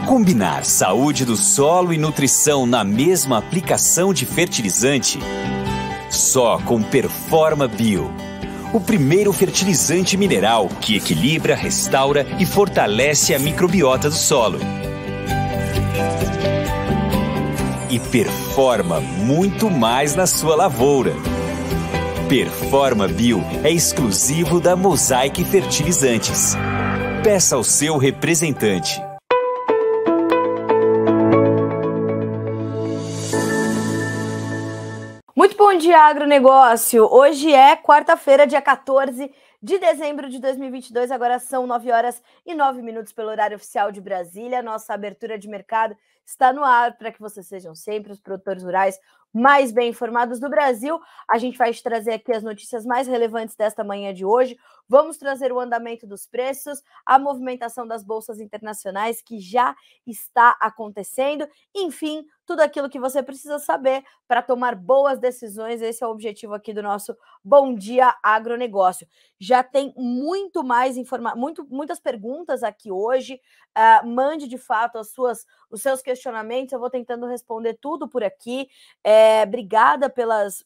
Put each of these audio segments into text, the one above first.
Combinar saúde do solo e nutrição na mesma aplicação de fertilizante? Só com Performa Bio. O primeiro fertilizante mineral que equilibra, restaura e fortalece a microbiota do solo. E performa muito mais na sua lavoura. Performa Bio é exclusivo da Mosaic Fertilizantes. Peça ao seu representante. Muito bom dia, agronegócio. Hoje é quarta-feira, dia 14 de dezembro de 2022. Agora são 9h09 pelo horário oficial de Brasília. Nossa abertura de mercado está no ar para que vocês sejam sempre os produtores rurais mais bem informados do Brasil. A gente vai te trazer aqui as notícias mais relevantes desta manhã de hoje. Vamos trazer o andamento dos preços, a movimentação das bolsas internacionais que já está acontecendo, enfim, tudo aquilo que você precisa saber para tomar boas decisões. Esse é o objetivo aqui do nosso Bom Dia Agronegócio. Já tem muito mais muitas perguntas aqui hoje. Mande de fato os seus questionamentos, eu vou tentando responder tudo por aqui. Obrigada pelas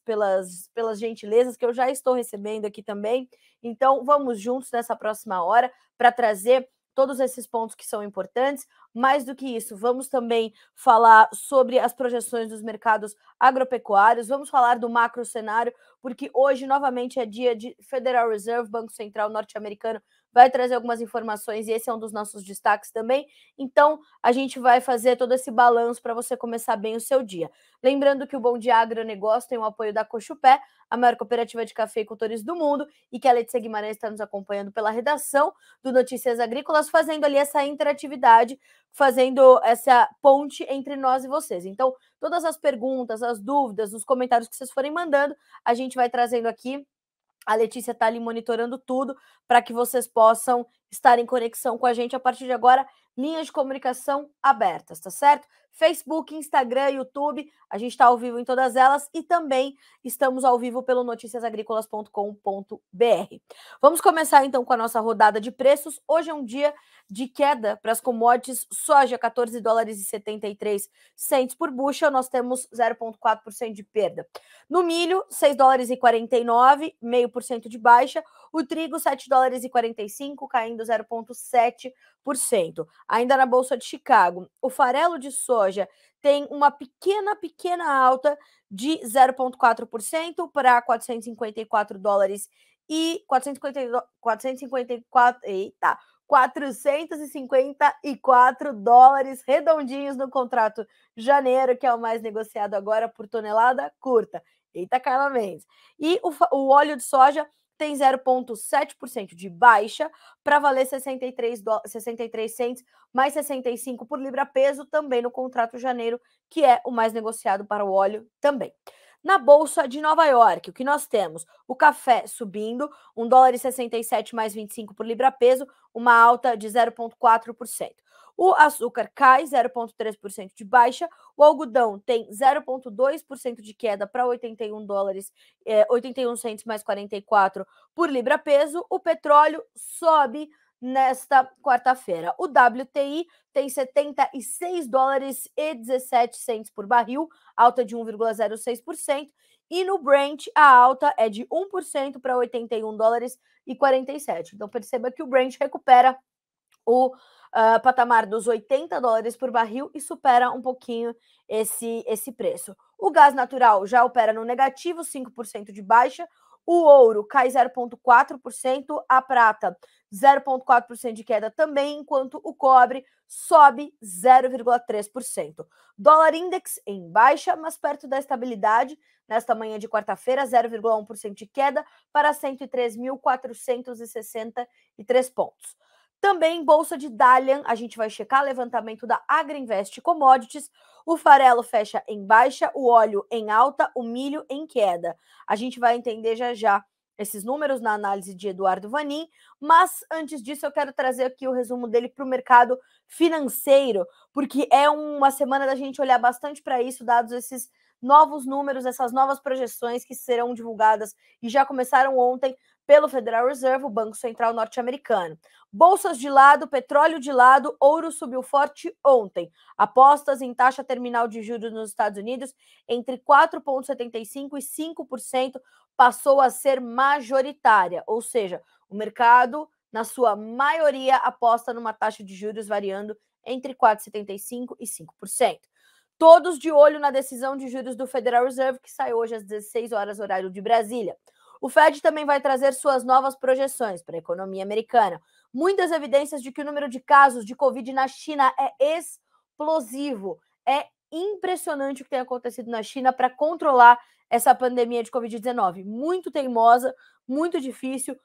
gentilezas que eu já estou recebendo aqui também. Então, vamos juntos nessa próxima hora para trazer todos esses pontos que são importantes. Mais do que isso, vamos também falar sobre as projeções dos mercados agropecuários, vamos falar do macro cenário, porque hoje, novamente, é dia de Federal Reserve, Banco Central norte-americano, vai trazer algumas informações e esse é um dos nossos destaques também. Então, a gente vai fazer todo esse balanço para você começar bem o seu dia. Lembrando que o Bom Dia Agronegócio tem o apoio da Cochupé, a maior cooperativa de cafeicultores do mundo, e que a Letícia Guimarães está nos acompanhando pela redação do Notícias Agrícolas, fazendo ali essa interatividade, fazendo essa ponte entre nós e vocês. Então, todas as perguntas, as dúvidas, os comentários que vocês forem mandando, a gente vai trazendo aqui. A Letícia está ali monitorando tudo para que vocês possam estar em conexão com a gente a partir de agora. Linhas de comunicação abertas, tá certo? Facebook, Instagram, YouTube, a gente está ao vivo em todas elas e também estamos ao vivo pelo noticiasagricolas.com.br. Vamos começar então com a nossa rodada de preços. Hoje é um dia de queda para as commodities. Soja, $14,73 por bushel, nós temos 0,4% de perda. No milho, $6,49, 0,5% de baixa. O trigo, $7,45, caindo 0,7%. Ainda na Bolsa de Chicago, o farelo de soja tem uma pequena alta de 0,4% para $454 e 454 dólares redondinhos no contrato janeiro, que é o mais negociado agora por tonelada curta. Eita, Carla Mendes. E o óleo de soja tem 0,7% de baixa para valer 63 cents mais 65 por libra peso, também no contrato janeiro, que é o mais negociado para o óleo também. Na Bolsa de Nova York, o que nós temos? O café subindo, $1,67 mais 25 por libra peso, uma alta de 0,4%. O açúcar cai 0,3% de baixa, o algodão tem 0,2% de queda para $81 cents mais 44 por libra peso, o petróleo sobe nesta quarta-feira. O WTI tem $76,17 por barril, alta de 1,06%, e no Brent a alta é de 1% para $81,47. Então perceba que o Brent recupera o patamar dos $80 por barril e supera um pouquinho esse preço. O gás natural já opera no negativo, 5% de baixa. O ouro cai 0,4%, a prata 0,4% de queda também, enquanto o cobre sobe 0,3%. Dólar index em baixa, mas perto da estabilidade. Nesta manhã de quarta-feira, 0,1% de queda para 103.463 pontos. Também Bolsa de Dalian, a gente vai checar levantamento da Agrinvest Commodities. O farelo fecha em baixa, o óleo em alta, o milho em queda. A gente vai entender já esses números na análise de Eduardo Vanin, mas antes disso eu quero trazer aqui o resumo dele para o mercado financeiro, porque é uma semana da gente olhar bastante para isso, dados esses novos números, essas novas projeções que serão divulgadas e já começaram ontem pelo Federal Reserve, o Banco Central norte-americano. Bolsas de lado, petróleo de lado, ouro subiu forte ontem. Apostas em taxa terminal de juros nos Estados Unidos entre 4,75% e 5% passou a ser majoritária, ou seja, o mercado, na sua maioria, aposta numa taxa de juros variando entre 4,75% e 5%. Todos de olho na decisão de juros do Federal Reserve, que sai hoje às 16 horas, horário de Brasília. O Fed também vai trazer suas novas projeções para a economia americana. Muitas evidências de que o número de casos de Covid na China é explosivo. É impressionante o que tem acontecido na China para controlar essa pandemia de Covid-19. Muito teimosa, muito difícil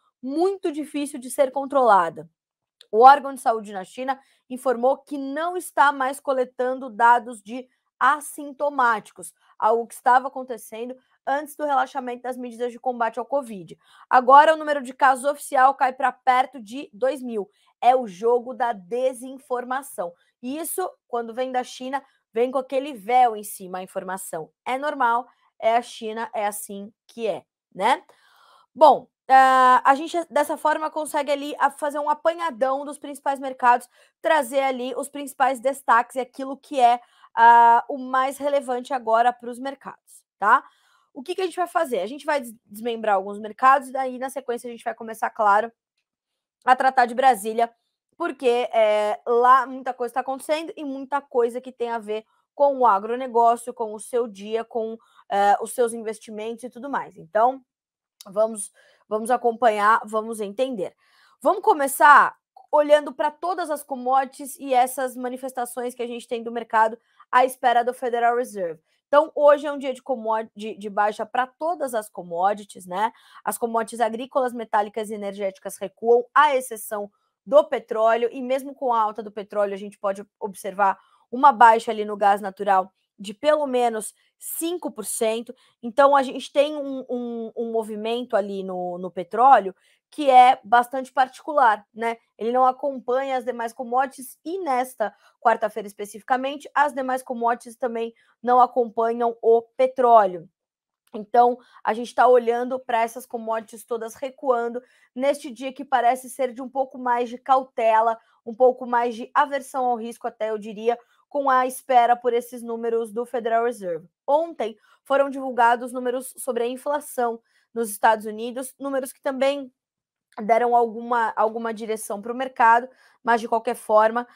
de ser controlada. O órgão de saúde na China informou que não está mais coletando dados de assintomáticos, algo que estava acontecendo antes do relaxamento das medidas de combate ao Covid. Agora, o número de casos oficial cai para perto de 2.000. É o jogo da desinformação. E isso, quando vem da China, vem com aquele véu em cima a informação. É normal, é a China, é assim que é, né? Bom, a gente dessa forma consegue ali fazer um apanhadão dos principais mercados, trazer ali os principais destaques e aquilo que é o mais relevante agora para os mercados, tá? O que a gente vai fazer? A gente vai desmembrar alguns mercados e daí, na sequência, a gente vai começar, claro, a tratar de Brasília, porque lá muita coisa está acontecendo e muita coisa que tem a ver com o agronegócio, com o seu dia, com os seus investimentos e tudo mais. Então, vamos acompanhar, vamos entender. Vamos começar olhando para todas as commodities e essas manifestações que a gente tem do mercado à espera do Federal Reserve. Então, hoje é um dia de baixa para todas as commodities, né? As commodities agrícolas, metálicas e energéticas recuam, à exceção do petróleo, e mesmo com a alta do petróleo, a gente pode observar uma baixa ali no gás natural de pelo menos 5%. Então, a gente tem um movimento ali no petróleo que é bastante particular, né? Ele não acompanha as demais commodities e nesta quarta-feira especificamente, as demais commodities também não acompanham o petróleo. Então, a gente está olhando para essas commodities todas recuando neste dia que parece ser de um pouco mais de cautela, um pouco mais de aversão ao risco, até eu diria, com a espera por esses números do Federal Reserve. Ontem foram divulgados números sobre a inflação nos Estados Unidos, números que também deram alguma direção para o mercado, mas de qualquer forma,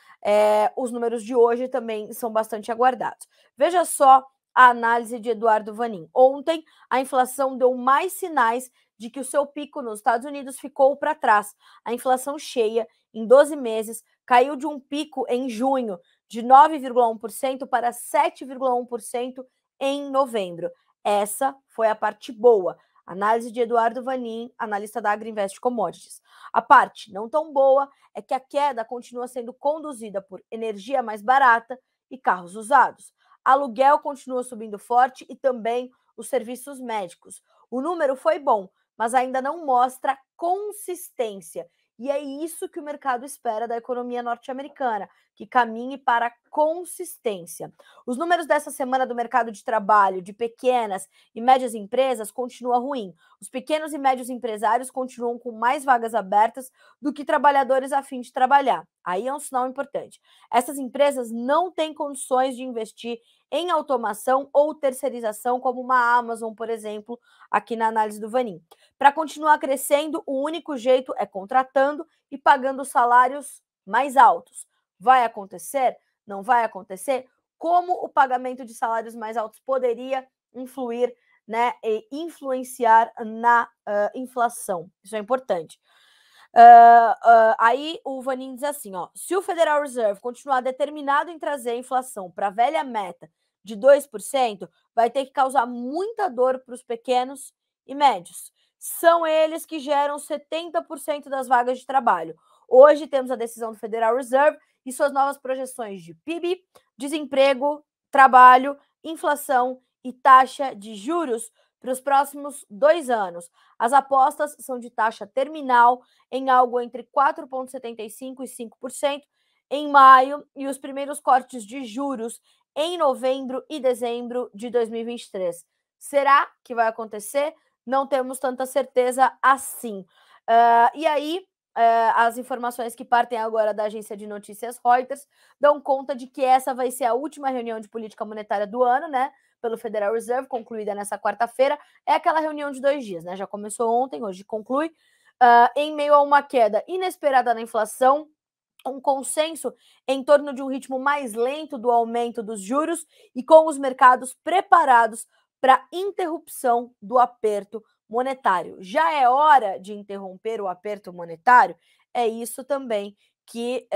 os números de hoje também são bastante aguardados. Veja só a análise de Eduardo Vanin. Ontem, a inflação deu mais sinais de que o seu pico nos Estados Unidos ficou para trás. A inflação cheia, em 12 meses, caiu de um pico em junho de 9,1% para 7,1% em novembro. Essa foi a parte boa. Análise de Eduardo Vanin, analista da Agriinvest Commodities. A parte não tão boa é que a queda continua sendo conduzida por energia mais barata e carros usados. Aluguel continua subindo forte e também os serviços médicos. O número foi bom, mas ainda não mostra consistência. E é isso que o mercado espera da economia norte-americana, que caminhe para consistência. Os números dessa semana do mercado de trabalho de pequenas e médias empresas continuam ruim. Os pequenos e médios empresários continuam com mais vagas abertas do que trabalhadores a fim de trabalhar. Aí é um sinal importante. Essas empresas não têm condições de investir em automação ou terceirização, como uma Amazon, por exemplo, aqui na análise do Vanin. Para continuar crescendo, o único jeito é contratando e pagando salários mais altos. Vai acontecer? Não vai acontecer? Como o pagamento de salários mais altos poderia influir, né, e influenciar na inflação? Isso é importante. Aí o Vanin diz assim, ó, se o Federal Reserve continuar determinado em trazer a inflação para a velha meta de 2%, vai ter que causar muita dor para os pequenos e médios. São eles que geram 70% das vagas de trabalho. Hoje temos a decisão do Federal Reserve e suas novas projeções de PIB, desemprego, trabalho, inflação e taxa de juros para os próximos 2 anos. As apostas são de taxa terminal em algo entre 4,75% e 5% em maio e os primeiros cortes de juros em novembro e dezembro de 2023. Será que vai acontecer? Não temos tanta certeza assim. E aí, as informações que partem agora da agência de notícias Reuters dão conta de que essa vai ser a última reunião de política monetária do ano, né? Pelo Federal Reserve, concluída nessa quarta-feira. É aquela reunião de 2 dias, né? Já começou ontem, hoje conclui. Em meio a uma queda inesperada na inflação, um consenso em torno de um ritmo mais lento do aumento dos juros e com os mercados preparados para interrupção do aperto monetário. Já é hora de interromper o aperto monetário? É isso também que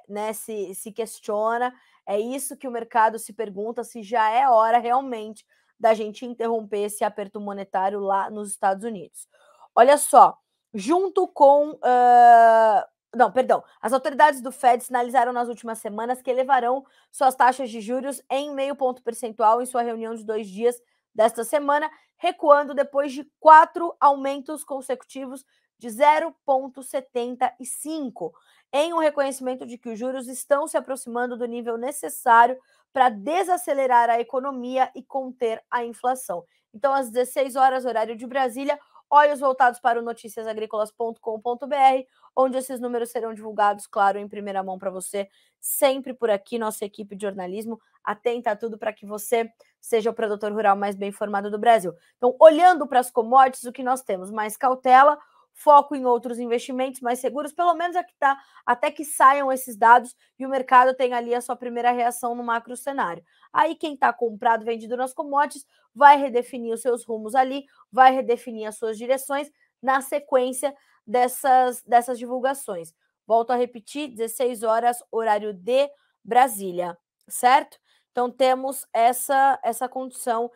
né, se questiona, é isso que o mercado se pergunta, se já é hora realmente da gente interromper esse aperto monetário lá nos Estados Unidos. Olha só, junto com... As autoridades do Fed sinalizaram nas últimas semanas que elevarão suas taxas de juros em 0,5 ponto percentual em sua reunião de 2 dias desta semana, recuando depois de 4 aumentos consecutivos de 0,75, em um reconhecimento de que os juros estão se aproximando do nível necessário para desacelerar a economia e conter a inflação. Então, às 16 horas, horário de Brasília, olhos voltados para o noticiasagricolas.com.br, onde esses números serão divulgados, claro, em primeira mão para você, sempre por aqui, nossa equipe de jornalismo atenta a tudo para que você seja o produtor rural mais bem informado do Brasil. Então, olhando para as commodities, o que nós temos? Mais cautela, foco em outros investimentos mais seguros, pelo menos até que saiam esses dados e o mercado tenha ali a sua primeira reação no macro cenário. Aí quem está comprado, vendido nas commodities, vai redefinir os seus rumos ali, vai redefinir as suas direções na sequência dessas divulgações. Volto a repetir, 16 horas, horário de Brasília, certo? Então temos essa condição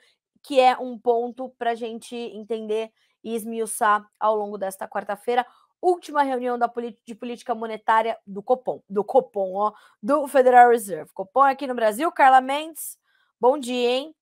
que é um ponto para a gente entender e esmiuçar ao longo desta quarta-feira, última reunião de política monetária do Copom, do Federal Reserve. Copom aqui no Brasil, Carla Mendes, bom dia, hein?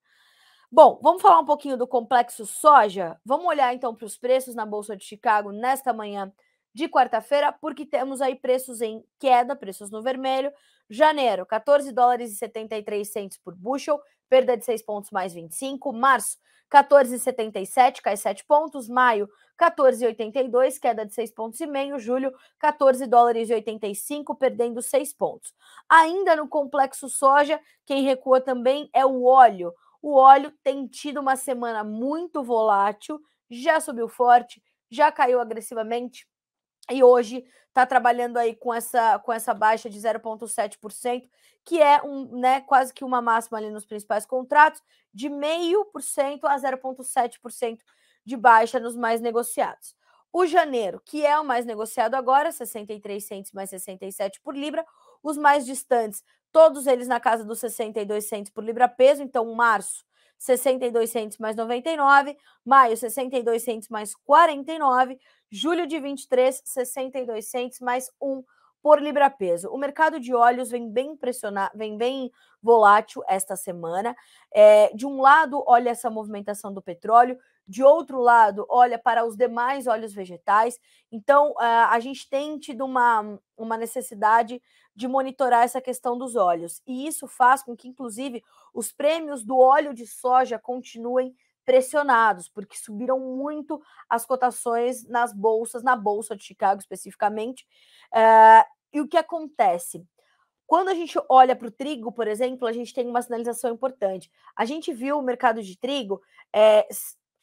Bom, vamos falar um pouquinho do complexo soja? Vamos olhar então para os preços na Bolsa de Chicago nesta manhã de quarta-feira, porque temos aí preços em queda, preços no vermelho. Janeiro, 14 dólares e 73 centos por bushel, perda de 6 pontos mais 25. Março, 14,77, cai 7 pontos. Maio, 14,82, queda de 6 pontos e meio. Julho, 14 dólares e 85, perdendo 6 pontos. Ainda no complexo soja, quem recua também é o óleo. O óleo tem tido uma semana muito volátil, já subiu forte, já caiu agressivamente e hoje está trabalhando aí com essa baixa de 0,7%, que é quase que uma máxima ali nos principais contratos, de 0,5% a 0,7% de baixa nos mais negociados. O janeiro, que é o mais negociado agora, 63 centos mais 67 por libra, os mais distantes, todos eles na casa dos 62 centos por libra peso, então março, 62 centos mais 99, maio, 62 centos mais 49, julho de 23, 62 centos mais 1 por libra peso. O mercado de óleos vem bem volátil esta semana. De um lado, olha essa movimentação do petróleo, de outro lado, olha para os demais óleos vegetais. Então, a gente tem tido uma necessidade de monitorar essa questão dos óleos. E isso faz com que, inclusive, os prêmios do óleo de soja continuem pressionados, porque subiram muito as cotações nas bolsas, na Bolsa de Chicago especificamente. E o que acontece? Quando a gente olha para o trigo, por exemplo, a gente tem uma sinalização importante. A gente viu o mercado de trigo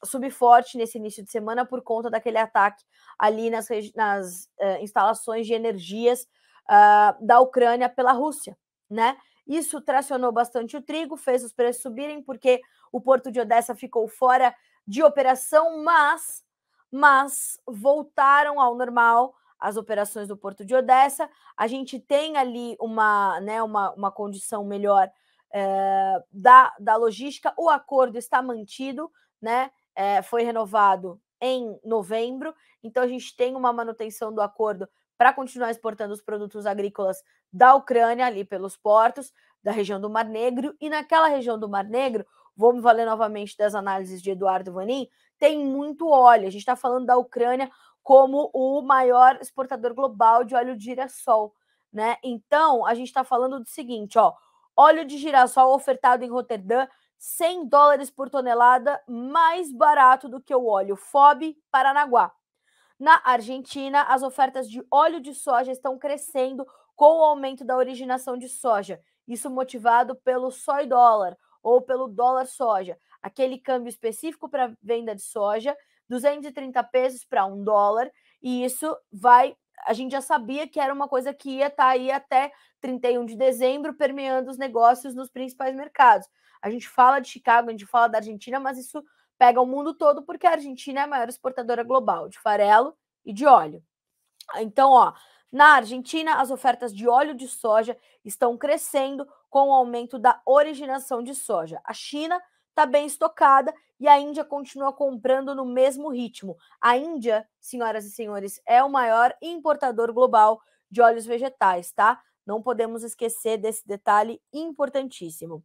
subir forte nesse início de semana por conta daquele ataque ali nas instalações de energias da Ucrânia pela Rússia, né? Isso tracionou bastante o trigo, fez os preços subirem, porque o Porto de Odessa ficou fora de operação, mas voltaram ao normal as operações do Porto de Odessa. A gente tem ali uma condição melhor da logística. O acordo está mantido, né? Foi renovado em novembro, então a gente tem uma manutenção do acordo para continuar exportando os produtos agrícolas da Ucrânia ali pelos portos da região do Mar Negro. E naquela região do Mar Negro, vou me valer novamente das análises de Eduardo Vanin, tem muito óleo. A gente está falando da Ucrânia como o maior exportador global de óleo de girassol, né? Então, a gente está falando do seguinte, Óleo de girassol ofertado em Roterdã, $100 por tonelada, mais barato do que o óleo FOB Paranaguá. Na Argentina, as ofertas de óleo de soja estão crescendo com o aumento da originação de soja. Isso motivado pelo soy dólar ou pelo dólar soja, aquele câmbio específico para venda de soja, 230 pesos para $1, e isso vai, a gente já sabia que era uma coisa que ia estar aí até 31 de dezembro, permeando os negócios nos principais mercados. A gente fala de Chicago, a gente fala da Argentina, mas isso pega o mundo todo porque a Argentina é a maior exportadora global de farelo e de óleo. Então, na Argentina, as ofertas de óleo de soja estão crescendo com o aumento da originação de soja. A China está bem estocada e a Índia continua comprando no mesmo ritmo. A Índia, senhoras e senhores, é o maior importador global de óleos vegetais, tá? Não podemos esquecer desse detalhe importantíssimo.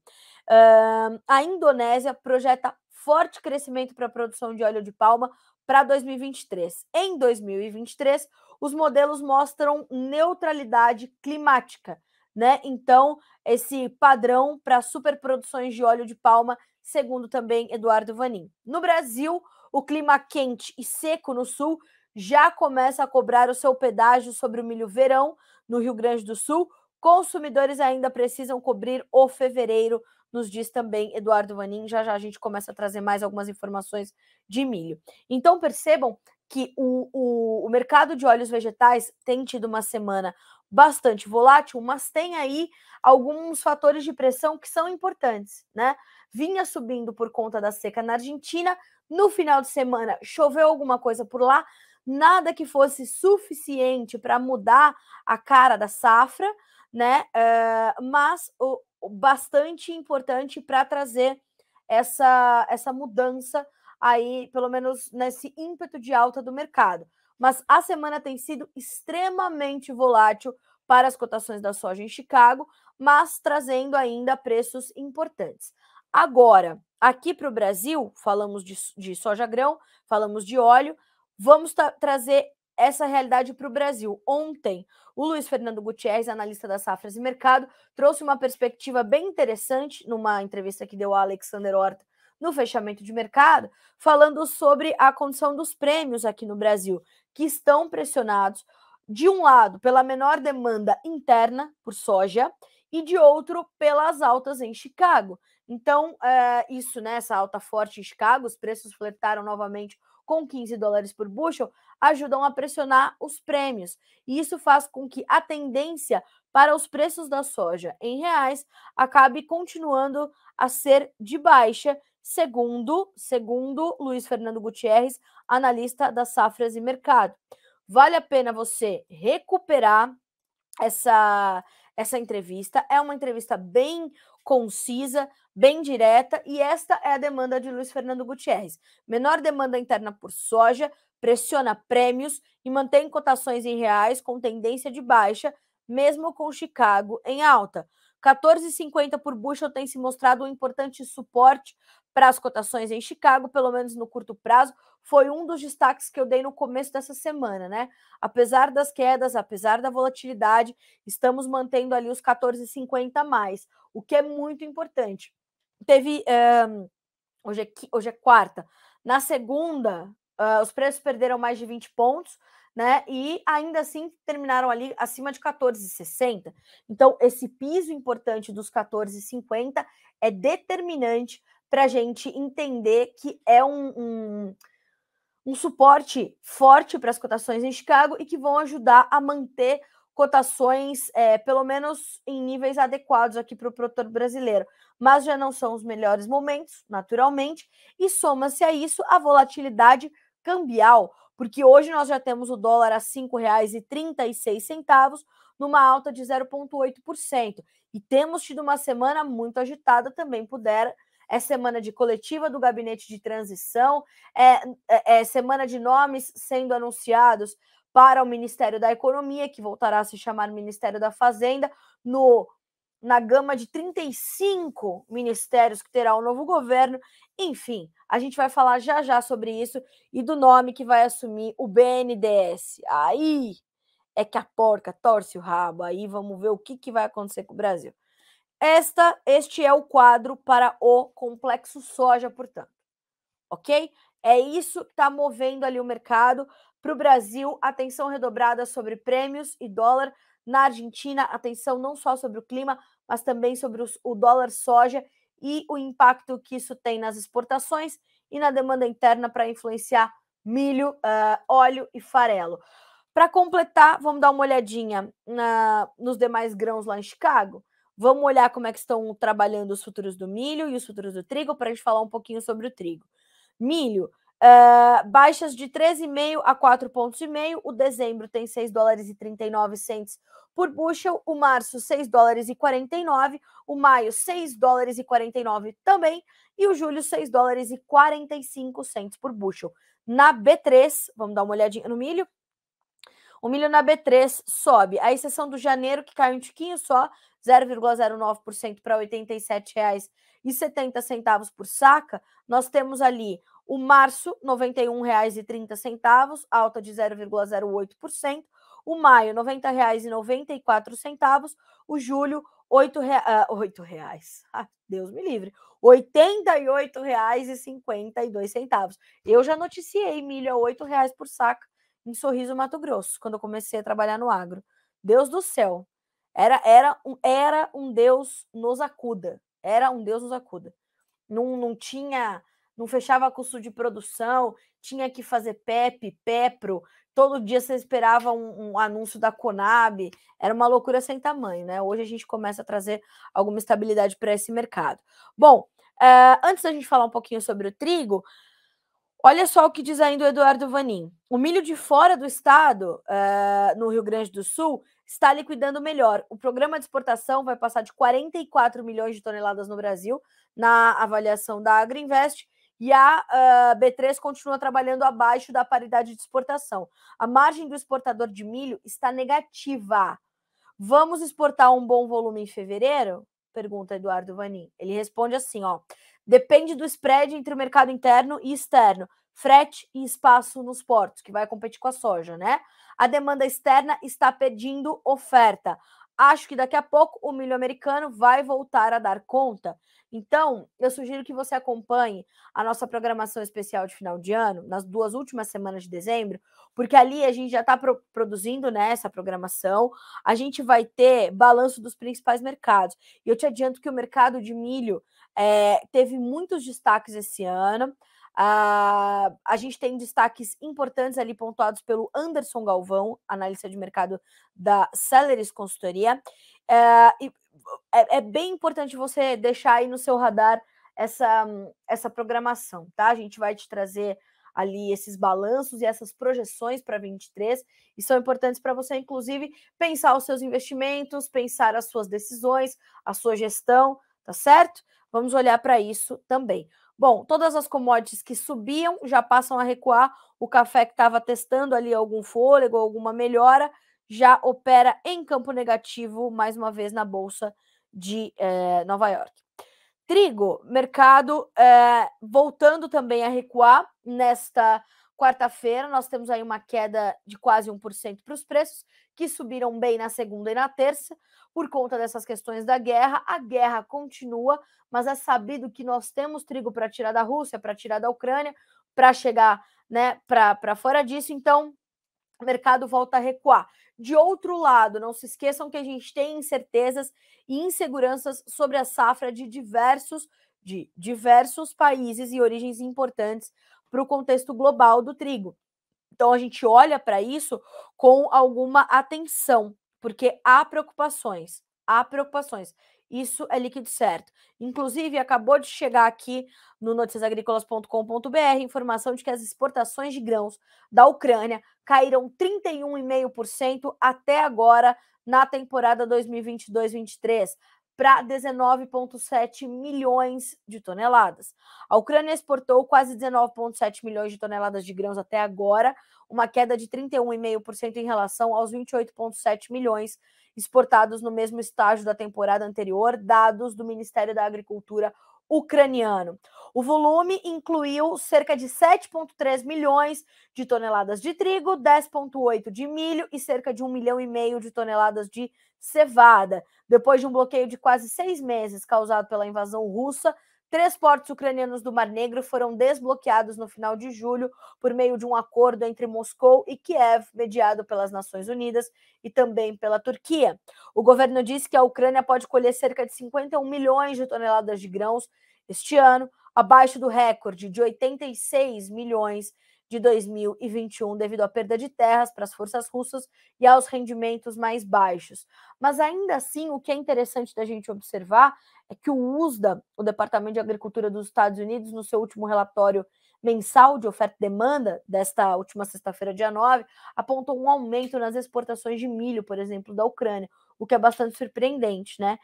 A Indonésia projeta forte crescimento para a produção de óleo de palma para 2023. Em 2023, os modelos mostram neutralidade climática, né? Então, esse padrão para superproduções de óleo de palma, segundo também Eduardo Vanin. No Brasil, o clima quente e seco no sul já começa a cobrar o seu pedágio sobre o milho verão no Rio Grande do Sul. Consumidores ainda precisam cobrir o fevereiro, nos diz também Eduardo Vanin. Já já a gente começa a trazer mais algumas informações de milho. Então percebam que o mercado de óleos vegetais tem tido uma semana bastante volátil, mas tem aí alguns fatores de pressão que são importantes, né? Vinha subindo por conta da seca na Argentina, no final de semana choveu alguma coisa por lá, nada que fosse suficiente para mudar a cara da safra, né? Mas bastante importante para trazer essa mudança aí, pelo menos nesse ímpeto de alta do mercado. Mas a semana tem sido extremamente volátil para as cotações da soja em Chicago, mas trazendo ainda preços importantes. Agora, aqui para o Brasil, falamos de soja grão, falamos de óleo, vamos trazer essa realidade para o Brasil. Ontem, o Luiz Fernando Gutierrez, analista das safras e mercado, trouxe uma perspectiva bem interessante numa entrevista que deu a Alexander Horta no fechamento de mercado, falando sobre a condição dos prêmios aqui no Brasil, que estão pressionados, de um lado, pela menor demanda interna por soja e de outro, pelas altas em Chicago. Então, isso, né, essa alta forte em Chicago, os preços flertaram novamente com $15 por bushel, ajudam a pressionar os prêmios. E isso faz com que a tendência para os preços da soja em reais acabe continuando a ser de baixa, segundo Luiz Fernando Gutierrez, analista das safras e mercado. Vale a pena você recuperar essa entrevista. É uma entrevista bem concisa, bem direta, e esta é a demanda de Luiz Fernando Gutierrez. Menor demanda interna por soja, pressiona prêmios e mantém cotações em reais com tendência de baixa, mesmo com Chicago em alta. 14,50 por bushel tem se mostrado um importante suporte para as cotações em Chicago, pelo menos no curto prazo. Foi um dos destaques que eu dei no começo dessa semana, né? Apesar das quedas, apesar da volatilidade, estamos mantendo ali os 14,50 mais, o que é muito importante. Teve, hoje é quarta, na segunda, os preços perderam mais de 20 pontos, né? E ainda assim terminaram ali acima de 14,60. Então, esse piso importante dos 14,50 é determinante para a gente entender que é um suporte forte para as cotações em Chicago e que vão ajudar a manter cotações, pelo menos em níveis adequados aqui para o produtor brasileiro. Mas já não são os melhores momentos, naturalmente, e soma-se a isso a volatilidade cambial, porque hoje nós já temos o dólar a R$ 5,36, numa alta de 0,8%. E temos tido uma semana muito agitada também, é semana de coletiva do gabinete de transição, semana de nomes sendo anunciados para o Ministério da Economia, que voltará a se chamar Ministério da Fazenda, na gama de 35 ministérios que terá o novo governo. Enfim, a gente vai falar já já sobre isso e do nome que vai assumir o BNDES. Aí é que a porca torce o rabo, aí vamos ver o que vai acontecer com o Brasil. Este é o quadro para o complexo soja, portanto. Ok? É isso que está movendo ali o mercado. Para o Brasil, atenção redobrada sobre prêmios e dólar. Na Argentina, atenção não só sobre o clima, mas também sobre o dólar soja e o impacto que isso tem nas exportações e na demanda interna para influenciar milho, óleo e farelo. Para completar, vamos dar uma olhadinha nos demais grãos lá em Chicago. Vamos olhar como é que estão trabalhando os futuros do milho e os futuros do trigo para a gente falar um pouquinho sobre o trigo. Milho, baixas de 13,5 a 4,5 pontos. O dezembro tem $6,39 por bushel, o março $6,49, o maio $6,49 também, e o julho $6,45 por bushel. Na B3, vamos dar uma olhadinha no milho. O milho na B3 sobe, a exceção do janeiro, que caiu um tiquinho só, 0,09% para R$ 87,70 por saca. Nós temos ali o março, R$ 91,30, alta de 0,08%. O maio, R$ 90,94. O julho, R$ 8,00. Ah, Deus me livre. R$ 88,52. Eu já noticiei milho a R$ 8,00 por saca em Sorriso, Mato Grosso, quando eu comecei a trabalhar no agro. Deus do céu. Era um Deus nos acuda. Era um Deus nos acuda. Não tinha, não fechava custo de produção, tinha que fazer PEP, PEPRO, todo dia você esperava um anúncio da Conab, era uma loucura sem tamanho, né? Hoje a gente começa a trazer alguma estabilidade para esse mercado. Bom, antes da gente falar um pouquinho sobre o trigo, olha só o que diz ainda o Eduardo Vanin. O milho de fora do estado, no Rio Grande do Sul, está liquidando melhor. O programa de exportação vai passar de 44 milhões de toneladas no Brasil, na avaliação da Agriinvest, e a B3 continua trabalhando abaixo da paridade de exportação. A margem do exportador de milho está negativa. Vamos exportar um bom volume em fevereiro? Pergunta Eduardo Vanin. Ele responde assim, ó. Depende do spread entre o mercado interno e externo, frete e espaço nos portos, que vai competir com a soja, né? A demanda externa está pedindo oferta. Acho que daqui a pouco o milho americano vai voltar a dar conta. Então, eu sugiro que você acompanhe a nossa programação especial de final de ano, nas 2 últimas semanas de dezembro, porque ali a gente já está produzindo, né, essa programação. A gente vai ter balanço dos principais mercados. E eu te adianto que o mercado de milho teve muitos destaques esse ano. A gente tem destaques importantes ali pontuados pelo Anderson Galvão, analista de mercado da Celeris Consultoria. É bem importante você deixar aí no seu radar essa programação, tá? A gente vai te trazer ali esses balanços e essas projeções para 23, e são importantes para você, inclusive, pensar os seus investimentos, pensar as suas decisões, a sua gestão, tá certo? Vamos olhar para isso também. Bom, todas as commodities que subiam já passam a recuar. O café que estava testando ali algum fôlego, alguma melhora, já opera em campo negativo, mais uma vez, na Bolsa de Nova York. Trigo, mercado voltando também a recuar nesta quarta-feira. Nós temos aí uma queda de quase 1% para os preços, que subiram bem na segunda e na terça, por conta dessas questões da guerra. A guerra continua, mas é sabido que nós temos trigo para tirar da Rússia, para tirar da Ucrânia, para chegar, né, para fora disso. Então, o mercado volta a recuar. De outro lado, não se esqueçam que a gente tem incertezas e inseguranças sobre a safra de diversos países e origens importantes para o contexto global do trigo. Então, a gente olha para isso com alguma atenção, porque há preocupações. Isso é líquido certo. Inclusive, acabou de chegar aqui no noticiasagricolas.com.br informação de que as exportações de grãos da Ucrânia caíram 31,5% até agora na temporada 2022-23 para 19,7 milhões de toneladas. A Ucrânia exportou quase 19,7 milhões de toneladas de grãos até agora, uma queda de 31,5% em relação aos 28,7 milhões exportados no mesmo estágio da temporada anterior, dados do Ministério da Agricultura ucraniano. O volume incluiu cerca de 7,3 milhões de toneladas de trigo, 10,8 de milho e cerca de 1,5 milhão de toneladas de cevada. Depois de um bloqueio de quase 6 meses causado pela invasão russa, 3 portos ucranianos do Mar Negro foram desbloqueados no final de julho por meio de um acordo entre Moscou e Kiev, mediado pelas Nações Unidas e também pela Turquia. O governo disse que a Ucrânia pode colher cerca de 51 milhões de toneladas de grãos este ano, abaixo do recorde de 86 milhões de 2021, devido à perda de terras para as forças russas e aos rendimentos mais baixos. Mas ainda assim, o que é interessante da gente observar é que o USDA, o Departamento de Agricultura dos Estados Unidos, no seu último relatório mensal de oferta e demanda, desta última sexta-feira, dia 9, apontou um aumento nas exportações de milho, por exemplo, da Ucrânia, o que é bastante surpreendente, né?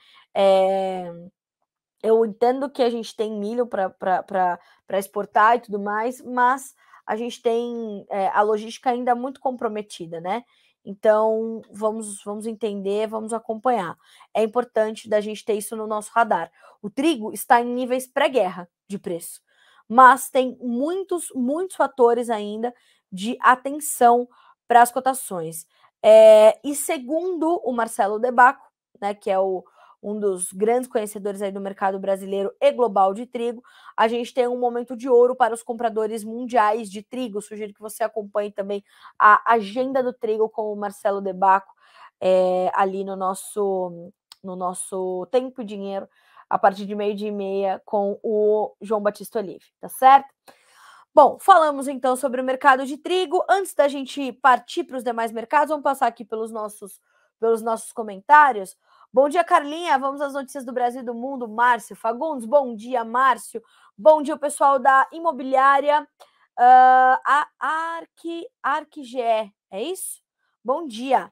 Eu entendo que a gente tem milho para exportar e tudo mais, mas a gente tem a logística ainda muito comprometida, né? Então, vamos entender, vamos acompanhar. É importante da gente ter isso no nosso radar. O trigo está em níveis pré-guerra de preço, mas tem muitos fatores ainda de atenção para as cotações. E segundo o Marcelo De Bacco, né, que é um dos grandes conhecedores aí do mercado brasileiro e global de trigo, a gente tem um momento de ouro para os compradores mundiais de trigo. Sugiro que você acompanhe também a agenda do trigo com o Marcelo De Bacco ali no nosso Tempo e Dinheiro, a partir de 12h30 com o João Batista Olive, tá certo? Bom, falamos então sobre o mercado de trigo. Antes da gente partir para os demais mercados, vamos passar aqui pelos nossos comentários. Bom dia, Carlinha. Vamos às notícias do Brasil e do mundo. Márcio Fagundes, bom dia, Márcio. Bom dia, o pessoal da imobiliária a ArcGE, é isso? Bom dia.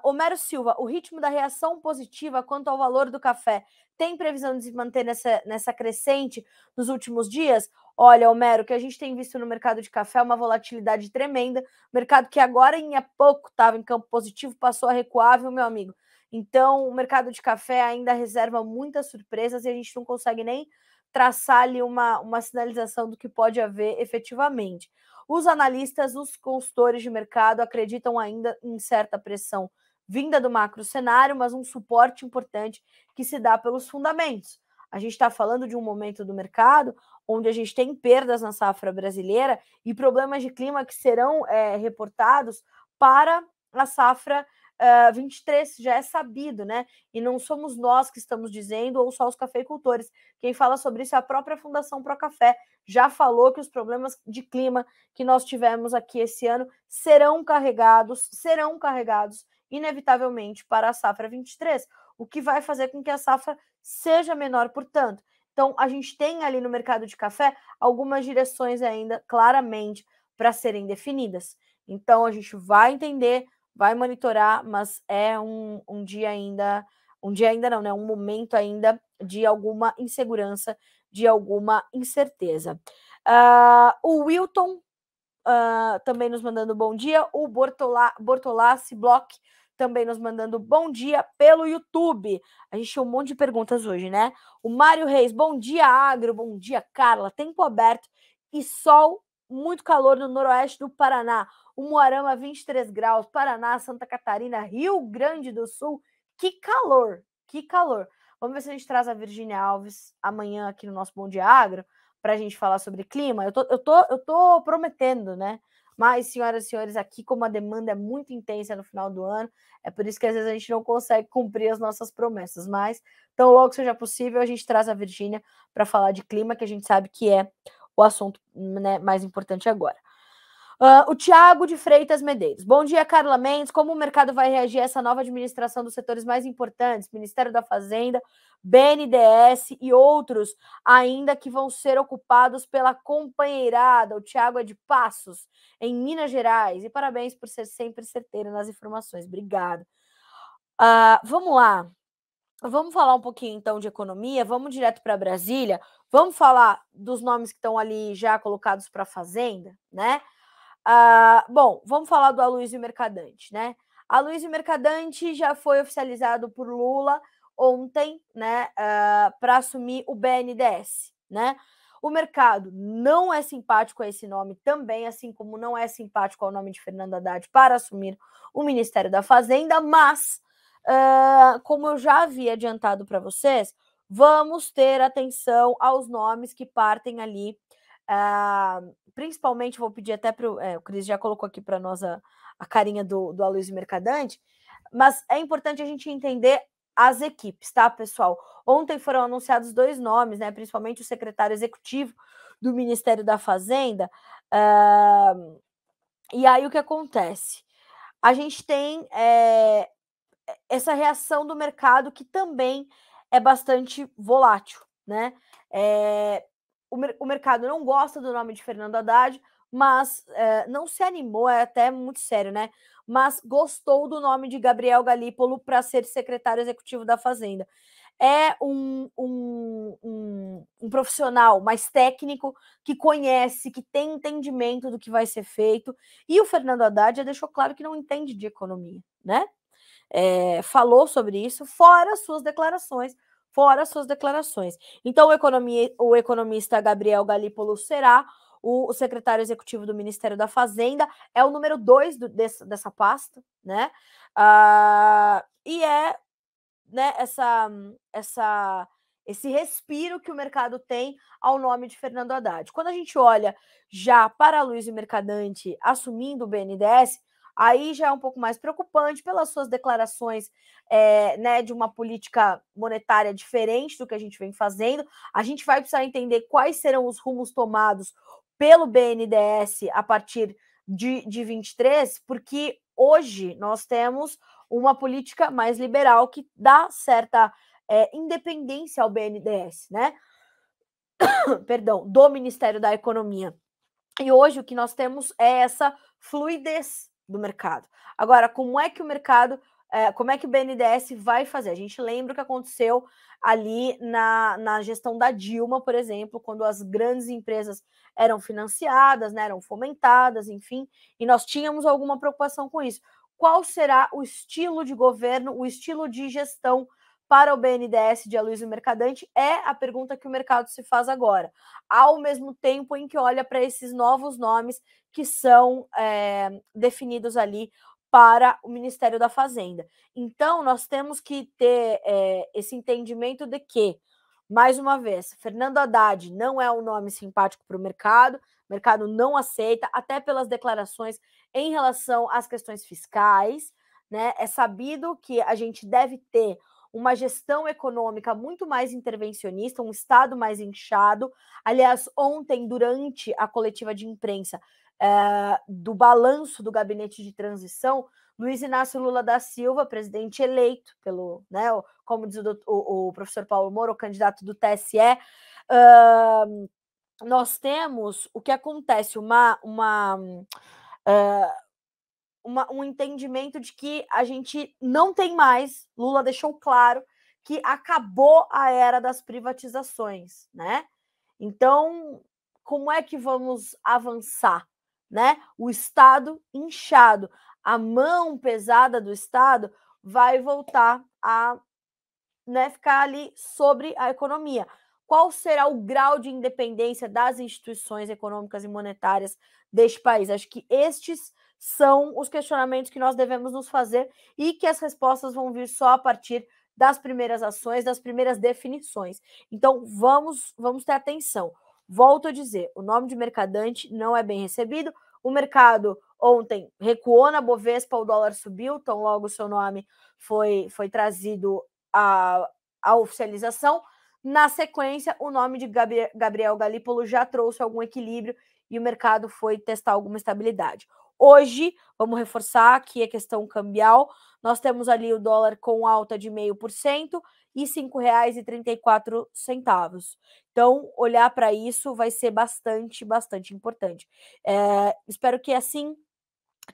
Homero Silva, o ritmo da reação positiva quanto ao valor do café tem previsão de se manter nessa crescente nos últimos dias? Olha, Homero, o que a gente tem visto no mercado de café é uma volatilidade tremenda. Mercado que agora em pouco estava em campo positivo, passou a recuar, viu, meu amigo? Então, o mercado de café ainda reserva muitas surpresas e a gente não consegue nem traçar ali uma sinalização do que pode haver efetivamente. Os analistas, os consultores de mercado acreditam ainda em certa pressão vinda do macro cenário, mas um suporte importante que se dá pelos fundamentos. A gente está falando de um momento do mercado onde a gente tem perdas na safra brasileira e problemas de clima que serão reportados para a safra 23, já é sabido, né? E não somos nós que estamos dizendo, ou só os cafeicultores. Quem fala sobre isso é a própria Fundação Pro Café. Já falou que os problemas de clima que nós tivemos aqui esse ano serão carregados inevitavelmente para a safra 23, o que vai fazer com que a safra seja menor, portanto. Então, a gente tem ali no mercado de café algumas direções ainda claramente para serem definidas. Então, a gente vai entender, vai monitorar, mas é um dia ainda não, né? Um momento ainda de alguma insegurança, de alguma incerteza. O Wilton também nos mandando bom dia, o Bortolassi Block também nos mandando bom dia pelo YouTube. A gente tinha um monte de perguntas hoje, né? O Mário Reis, bom dia, Agro, bom dia, Carla. Tempo aberto e sol, muito calor no noroeste do Paraná. Umuarama, 23 graus, Paraná, Santa Catarina, Rio Grande do Sul. Que calor, que calor. Vamos ver se a gente traz a Virgínia Alves amanhã aqui no nosso Bom Dia Agro para a gente falar sobre clima. Eu tô prometendo, né? Mas, senhoras e senhores, aqui como a demanda é muito intensa no final do ano, é por isso que às vezes a gente não consegue cumprir as nossas promessas. Mas, tão logo seja possível, a gente traz a Virgínia para falar de clima, que a gente sabe que é o assunto, né, mais importante agora. O Tiago de Freitas Medeiros. Bom dia, Carla Mendes. Como o mercado vai reagir a essa nova administração dos setores mais importantes, Ministério da Fazenda, BNDES e outros ainda que vão ser ocupados pela companheirada? O Tiago é de Passos, em Minas Gerais. E parabéns por ser sempre certeiro nas informações. Obrigada. Vamos lá. Vamos falar um pouquinho, então, de economia. Vamos direto para Brasília. Vamos falar dos nomes que estão ali já colocados para a Fazenda, né? Bom, vamos falar do Aloysio Mercadante, né? Aloysio Mercadante já foi oficializado por Lula ontem, né, para assumir o BNDES, né? O mercado não é simpático a esse nome também, assim como não é simpático ao nome de Fernando Haddad para assumir o Ministério da Fazenda, mas, como eu já havia adiantado para vocês, vamos ter atenção aos nomes que partem ali, principalmente, vou pedir até para o Cris já colocou aqui para nós a carinha do Aloysio Mercadante, mas é importante a gente entender as equipes, tá, pessoal? Ontem foram anunciados 2 nomes, né? Principalmente o secretário executivo do Ministério da Fazenda. E aí o que acontece? A gente tem essa reação do mercado que também é bastante volátil, né? O mercado não gosta do nome de Fernando Haddad, mas não se animou, é até muito sério, né? Mas gostou do nome de Gabriel Galípolo para ser secretário executivo da Fazenda. É um profissional mais técnico, que conhece, que tem entendimento do que vai ser feito, e o Fernando Haddad já deixou claro que não entende de economia, né? Falou sobre isso, fora as suas declarações. Então, o economista Gabriel Galípolo será o secretário executivo do Ministério da Fazenda, é o número 2 dessa pasta, né? E né, esse respiro que o mercado tem ao nome de Fernando Haddad. Quando a gente olha já para Aloysio Mercadante assumindo o BNDES, aí já é um pouco mais preocupante pelas suas declarações, né, de uma política monetária diferente do que a gente vem fazendo. A gente vai precisar entender quais serão os rumos tomados pelo BNDES a partir de 23, porque hoje nós temos uma política mais liberal que dá certa independência ao BNDES, né? Perdão, do Ministério da Economia. E hoje o que nós temos é essa fluidez do mercado. Agora, como é que o mercado, como é que o BNDES vai fazer? A gente lembra o que aconteceu ali na gestão da Dilma, por exemplo, quando as grandes empresas eram financiadas, né, eram fomentadas, enfim, e nós tínhamos alguma preocupação com isso. Qual será o estilo de governo, o estilo de gestão para o BNDES de Aloysio Mercadante? É a pergunta que o mercado se faz agora, ao mesmo tempo em que olha para esses novos nomes que são definidos ali para o Ministério da Fazenda. Então, nós temos que ter esse entendimento de que, mais uma vez, Fernando Haddad não é um nome simpático para o mercado não aceita, até pelas declarações em relação às questões fiscais, né? É sabido que a gente deve ter uma gestão econômica muito mais intervencionista, um Estado mais inchado. Aliás, ontem, durante a coletiva de imprensa do balanço do gabinete de transição, Luiz Inácio Lula da Silva, presidente eleito pelo, né, como diz o professor Paulo Moro, o candidato do TSE, nós temos o que acontece, um entendimento de que a gente não tem mais, Lula deixou claro que acabou a era das privatizações, né? Então, como é que vamos avançar, né? O Estado inchado, a mão pesada do Estado vai voltar a, né, ficar ali sobre a economia. Qual será o grau de independência das instituições econômicas e monetárias deste país? Acho que estes são os questionamentos que nós devemos nos fazer e que as respostas vão vir só a partir das primeiras ações, das primeiras definições. Então, vamos ter atenção. Volto a dizer, o nome de Mercadante não é bem recebido. O mercado ontem recuou na Bovespa, o dólar subiu, então logo o seu nome foi trazido à oficialização. Na sequência, o nome de Gabriel Galípolo já trouxe algum equilíbrio e o mercado foi testar alguma estabilidade. Hoje, vamos reforçar que a questão cambial, nós temos ali o dólar com alta de 0,5% e R$ 5,34. Então, olhar para isso vai ser bastante importante. Espero que assim,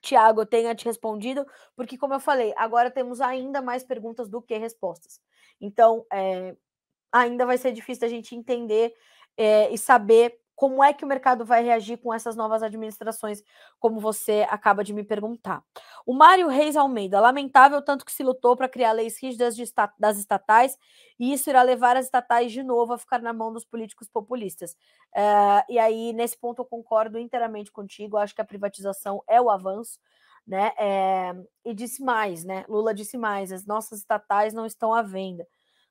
Tiago, eu tenha te respondido, porque, como eu falei, agora temos ainda mais perguntas do que respostas. Então, ainda vai ser difícil a gente entender e saber Como é que o mercado vai reagir com essas novas administrações, como você acaba de me perguntar? O Mário Reis Almeida, lamentável tanto que se lutou para criar leis rígidas das estatais, e isso irá levar as estatais de novo a ficar na mão dos políticos populistas. E aí, nesse ponto, eu concordo inteiramente contigo, acho que a privatização é o avanço, né? E disse mais, né? Lula disse mais, as nossas estatais não estão à venda.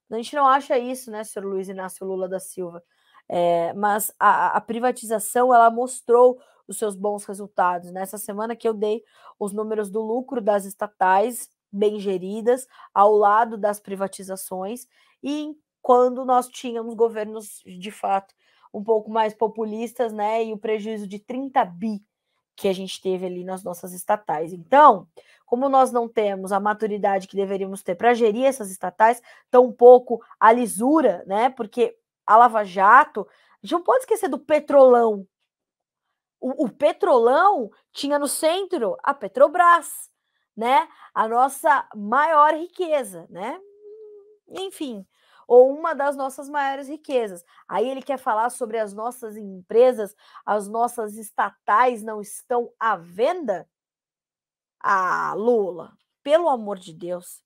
A gente não acha isso, né, senhor Luiz Inácio Lula da Silva? Mas a privatização, ela mostrou os seus bons resultados. Nessa semana que eu dei os números do lucro das estatais bem geridas, ao lado das privatizações, e quando nós tínhamos governos, de fato, um pouco mais populistas, né, e o prejuízo de 30 bi que a gente teve ali nas nossas estatais. Então, como nós não temos a maturidade que deveríamos ter para gerir essas estatais, tampouco a lisura, né, porque a Lava Jato, a gente não pode esquecer do Petrolão. O Petrolão tinha no centro a Petrobras, né? A nossa maior riqueza, né? Enfim, ou uma das nossas maiores riquezas. Aí ele quer falar sobre as nossas empresas, as nossas estatais não estão à venda? Ah, Lula, pelo amor de Deus.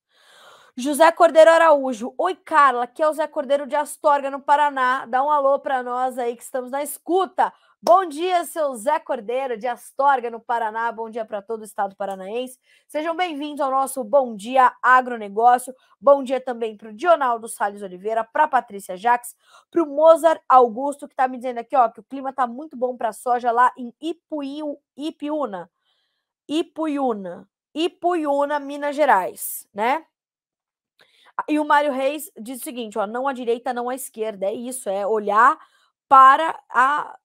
José Cordeiro Araújo. Oi, Carla, aqui é o Zé Cordeiro de Astorga, no Paraná. Dá um alô para nós aí que estamos na escuta. Bom dia, seu Zé Cordeiro de Astorga, no Paraná. Bom dia para todo o estado paranaense. Sejam bem-vindos ao nosso Bom Dia Agronegócio. Bom dia também para o Dionaldo Salles Oliveira, para a Patrícia Jaques, para o Mozart Augusto, que está me dizendo aqui, ó, que o clima está muito bom para soja lá em Ipuiuna, Minas Gerais, né? E o Mário Reis diz o seguinte, ó, não à direita, não à esquerda, é isso, é olhar para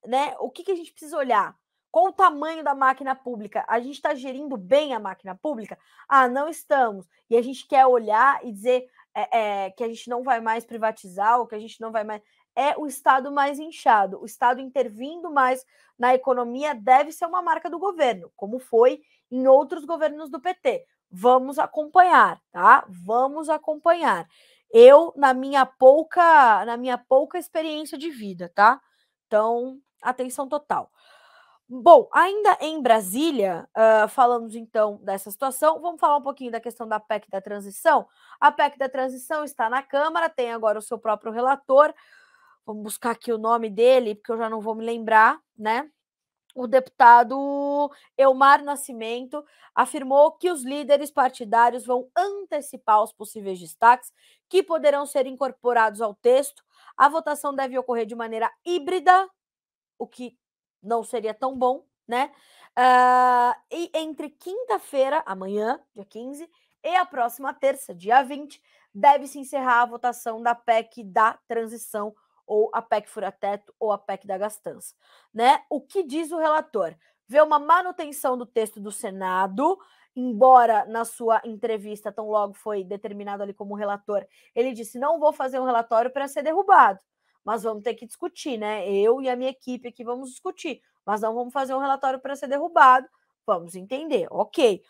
né, o que a gente precisa olhar? Qual o tamanho da máquina pública? A gente está gerindo bem a máquina pública? Ah, não estamos. E a gente quer olhar e dizer que a gente não vai mais privatizar, ou que a gente não vai mais... É o Estado mais inchado. O Estado intervindo mais na economia deve ser uma marca do governo, como foi em outros governos do PT. Vamos acompanhar, tá? Vamos acompanhar. Eu, na minha pouca experiência de vida, tá? Então, atenção total. Bom, ainda em Brasília, falamos então dessa situação, vamos falar um pouquinho da questão da PEC da transição. A PEC da transição está na Câmara, tem agora o seu próprio relator. Vamos buscar aqui o nome dele, porque eu já não vou me lembrar, né? O deputado Elmar Nascimento afirmou que os líderes partidários vão antecipar os possíveis destaques que poderão ser incorporados ao texto. A votação deve ocorrer de maneira híbrida, o que não seria tão bom, né? E entre quinta-feira, amanhã, dia 15, e a próxima terça, dia 20, deve-se encerrar a votação da PEC da transição, ou a PEC fura-teto, ou a PEC da gastança, né? O que diz o relator? Vê uma manutenção do texto do Senado, embora na sua entrevista, tão logo foi determinado ali como relator, ele disse, não vou fazer um relatório para ser derrubado, mas vamos ter que discutir, né? Eu e a minha equipe aqui vamos discutir, mas não vamos fazer um relatório para ser derrubado, vamos entender, ok.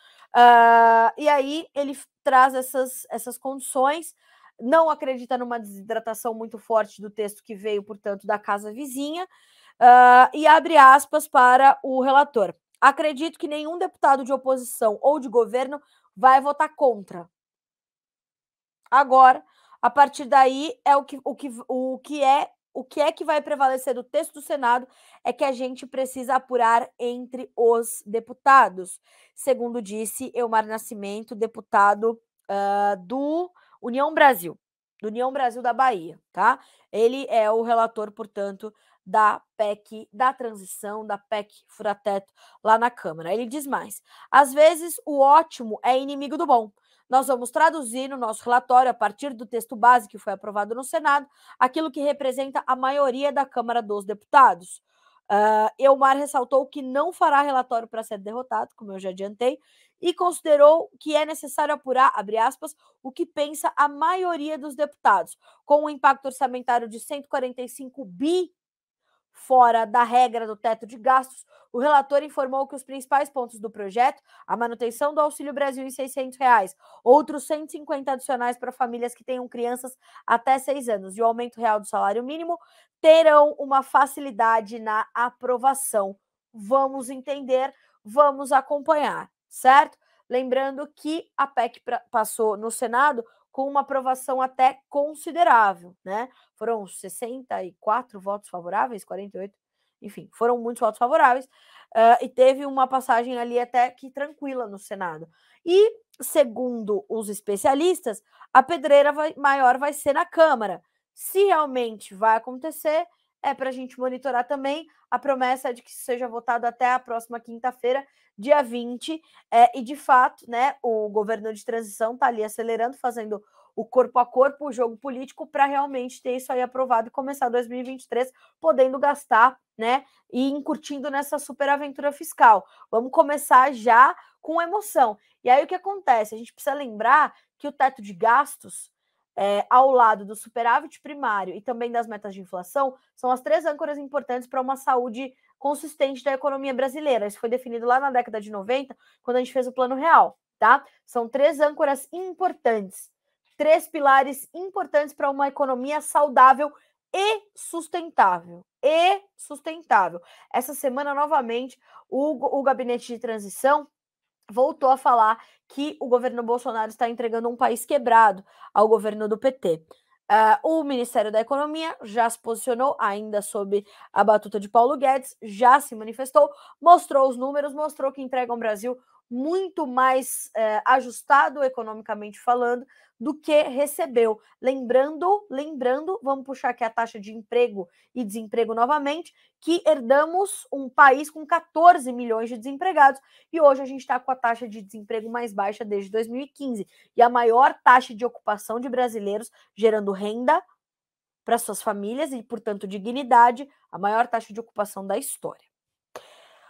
E aí ele traz essas condições, não acredita numa desidratação muito forte do texto que veio, portanto, da casa vizinha, e abre aspas para o relator. Acredito que nenhum deputado de oposição ou de governo vai votar contra. Agora, a partir daí, o que é que vai prevalecer do texto do Senado é que a gente precisa apurar entre os deputados, segundo disse Elmar Nascimento, deputado do União Brasil da Bahia, tá? Ele é o relator, portanto, da PEC da transição, da PEC fura-teto lá na Câmara. Ele diz mais: às vezes o ótimo é inimigo do bom. Nós vamos traduzir no nosso relatório, a partir do texto base que foi aprovado no Senado, aquilo que representa a maioria da Câmara dos Deputados. Elmar ressaltou que não fará relatório para ser derrotado, como eu já adiantei, e considerou que é necessário apurar, abre aspas, o que pensa a maioria dos deputados. Com um impacto orçamentário de 145 bi, fora da regra do teto de gastos, o relator informou que os principais pontos do projeto, a manutenção do Auxílio Brasil em R$ 600, outros 150 adicionais para famílias que tenham crianças até 6 anos e o aumento real do salário mínimo, terão uma facilidade na aprovação. Vamos entender, vamos acompanhar, certo? Lembrando que a PEC passou no Senado com uma aprovação até considerável, né? Foram 64 votos favoráveis, 48, enfim, foram muitos votos favoráveis, e teve uma passagem ali até que tranquila no Senado. E, segundo os especialistas, a pedreira maior vai ser na Câmara. Se realmente vai acontecer, é para a gente monitorar também. A promessa é de que seja votado até a próxima quinta-feira, dia 20, e de fato, né, o governo de transição está ali acelerando, fazendo o corpo a corpo, o jogo político, para realmente ter isso aí aprovado e começar 2023 podendo gastar, né, e incutindo nessa superaventura fiscal. Vamos começar já com emoção. E aí o que acontece? A gente precisa lembrar que o teto de gastos, ao lado do superávit primário e também das metas de inflação, são as 3 âncoras importantes para uma saúde consistente da economia brasileira. Isso foi definido lá na década de 90, quando a gente fez o Plano Real, tá? São 3 âncoras importantes, 3 pilares importantes para uma economia saudável e sustentável. Essa semana, novamente, o gabinete de transição voltou a falar que o governo Bolsonaro está entregando um país quebrado ao governo do PT. O Ministério da Economia já se posicionou, ainda sob a batuta de Paulo Guedes, já se manifestou, mostrou os números, mostrou que entrega um Brasil muito mais ajustado economicamente falando do que recebeu. Lembrando, vamos puxar aqui a taxa de emprego e desemprego novamente, que herdamos um país com 14 milhões de desempregados e hoje a gente está com a taxa de desemprego mais baixa desde 2015 e a maior taxa de ocupação de brasileiros, gerando renda para suas famílias e, portanto, dignidade, a maior taxa de ocupação da história.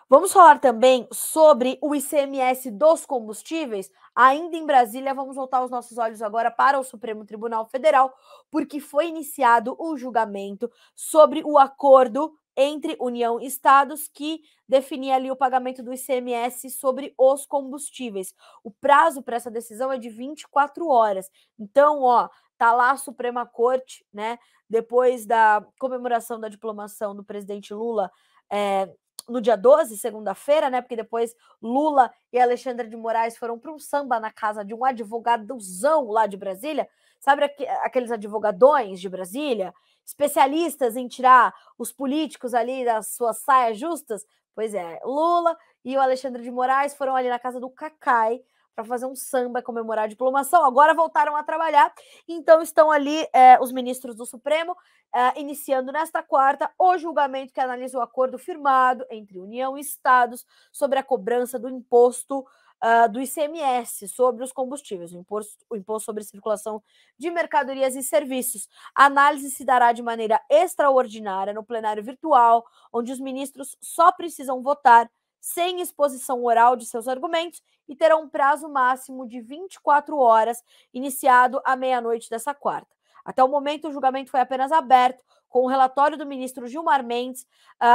Vamos falar também sobre o ICMS dos combustíveis. Ainda em Brasília, vamos voltar os nossos olhos agora para o Supremo Tribunal Federal, porque foi iniciado o julgamento sobre o acordo entre União e Estados que definia ali o pagamento do ICMS sobre os combustíveis. O prazo para essa decisão é de 24 horas. Então, tá lá a Suprema Corte, né? Depois da comemoração da diplomação do presidente Lula, no dia 12, segunda-feira, né? Porque depois Lula e Alexandre de Moraes foram para um samba na casa de um advogadozão lá de Brasília. Sabe aqueles advogadões de Brasília? Especialistas em tirar os políticos ali das suas saias justas? Pois é, Lula e o Alexandre de Moraes foram ali na casa do Cacai para fazer um samba e comemorar a diplomação. Agora voltaram a trabalhar, então estão ali os ministros do Supremo, iniciando nesta quarta o julgamento que analisa o acordo firmado entre União e Estados sobre a cobrança do imposto do ICMS sobre os combustíveis, o imposto sobre circulação de mercadorias e serviços. A análise se dará de maneira extraordinária no plenário virtual, onde os ministros só precisam votar sem exposição oral de seus argumentos e terão um prazo máximo de 24 horas, iniciado à meia-noite dessa quarta. Até o momento, o julgamento foi apenas aberto, com o relatório do ministro Gilmar Mendes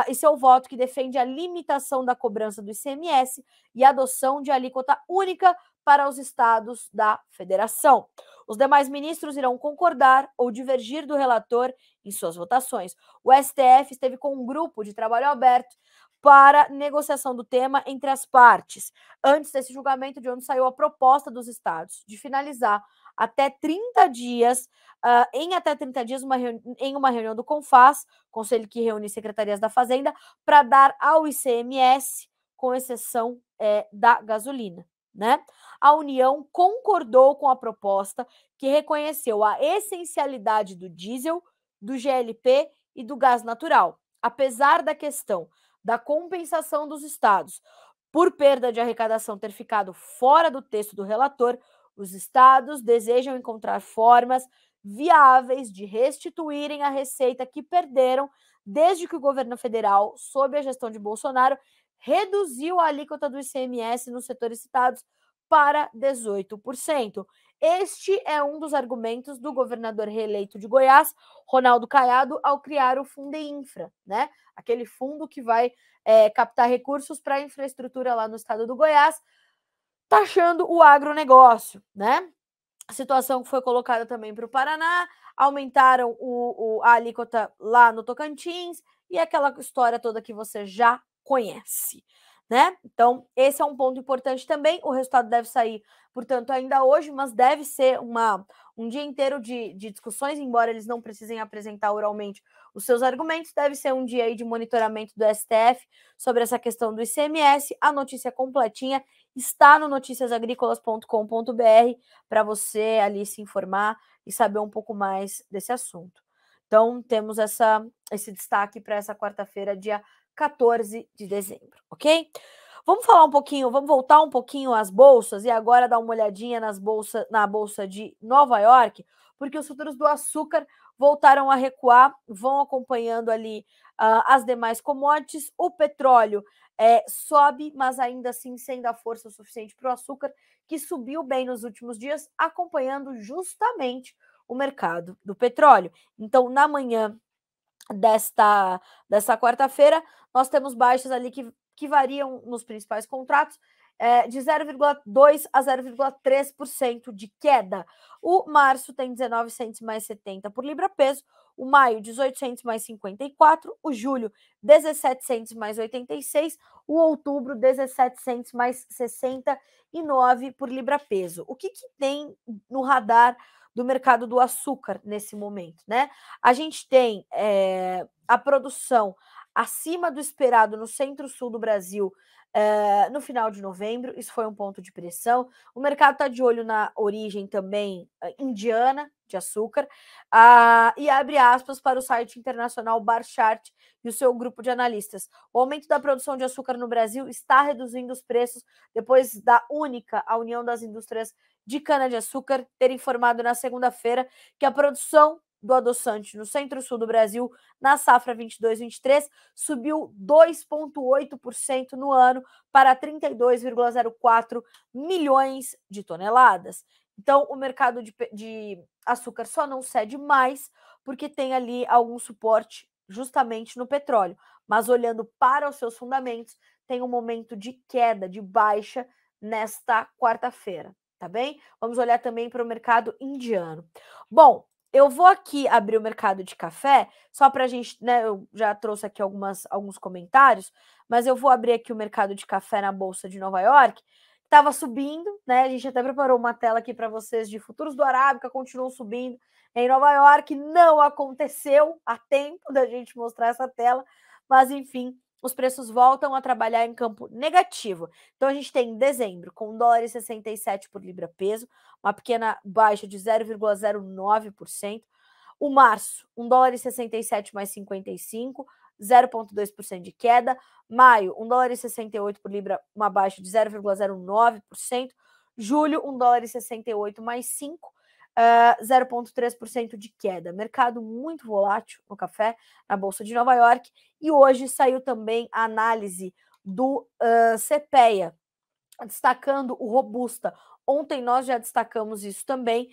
e seu voto que defende a limitação da cobrança do ICMS e a adoção de alíquota única para os estados da federação. Os demais ministros irão concordar ou divergir do relator em suas votações. O STF esteve com um grupo de trabalho aberto para negociação do tema entre as partes, antes desse julgamento, de onde saiu a proposta dos estados de finalizar até 30 dias, em uma reunião do CONFAZ, conselho que reúne secretarias da Fazenda, para dar ao ICMS, com exceção da gasolina, né? A União concordou com a proposta que reconheceu a essencialidade do diesel, do GLP e do gás natural, apesar da questão da compensação dos estados por perda de arrecadação ter ficado fora do texto do relator. Os estados desejam encontrar formas viáveis de restituírem a receita que perderam desde que o governo federal, sob a gestão de Bolsonaro, reduziu a alíquota do ICMS nos setores citados para 18%. Este é um dos argumentos do governador reeleito de Goiás, Ronaldo Caiado, ao criar o Fundeinfra, né? Aquele fundo que vai captar recursos para a infraestrutura lá no estado do Goiás, taxando o agronegócio, né? A situação que foi colocada também para o Paraná, aumentaram a alíquota lá no Tocantins e aquela história toda que você já conhece, né? Então, esse é um ponto importante também. O resultado deve sair, portanto, ainda hoje, mas deve ser um dia inteiro de discussões, embora eles não precisem apresentar oralmente os seus argumentos, deve ser um dia aí de monitoramento do STF sobre essa questão do ICMS. A notícia completinha está no noticiasagricolas.com.br para você ali se informar e saber um pouco mais desse assunto. Então, temos esse destaque para essa quarta-feira, dia 14 de dezembro, ok? Vamos falar um pouquinho, vamos voltar um pouquinho às bolsas e agora dar uma olhadinha na bolsa de Nova York, porque os futuros do açúcar voltaram a recuar, vão acompanhando ali as demais commodities. O petróleo sobe, mas ainda assim sem dar força suficiente para o açúcar, que subiu bem nos últimos dias, acompanhando justamente o mercado do petróleo. Então, na manhã desta quarta-feira, nós temos baixas ali que variam nos principais contratos, de 0,2% a 0,3% de queda. O março tem 19 centos mais 70 por libra-peso, o maio 18 centos mais 54, o julho 17 centos mais 86, o outubro 17 centos mais 69 por libra-peso. O que tem no radar do mercado do açúcar nesse momento, né? A gente tem a produção acima do esperado no centro-sul do Brasil no final de novembro, isso foi um ponto de pressão. O mercado está de olho na origem também indiana de açúcar e abre aspas para o site internacional Barchart e o seu grupo de analistas. O aumento da produção de açúcar no Brasil está reduzindo os preços depois da a União das Indústrias de Cana-de-Açúcar ter informado na segunda-feira que a produção do adoçante no centro-sul do Brasil, na safra 22-23, subiu 2,8% no ano para 32,04 milhões de toneladas. Então, o mercado de açúcar só não cede mais porque tem ali algum suporte justamente no petróleo. Mas olhando para os seus fundamentos, tem um momento de queda, de baixa nesta quarta-feira, tá bem? Vamos olhar também para o mercado indiano. Bom, eu vou aqui abrir o mercado de café, só para a gente, né? Eu já trouxe aqui alguns comentários, mas eu vou abrir aqui o mercado de café na Bolsa de Nova York. Estava subindo, né? A gente até preparou uma tela aqui para vocês de futuros do Arábica, continuam subindo em Nova York. Não aconteceu a tempo da gente mostrar essa tela, mas enfim, os preços voltam a trabalhar em campo negativo. Então, a gente tem dezembro com $1,67 por libra-peso, uma pequena baixa de 0,09%. O março, $1,67 mais 55, 0,2% de queda. Maio, $1,68 por libra, uma baixa de 0,09%. Julho, $1,68 mais 5, 0,3% de queda. Mercado muito volátil no café, na Bolsa de Nova York. E hoje saiu também a análise do CPEA, destacando o Robusta. Ontem nós já destacamos isso também,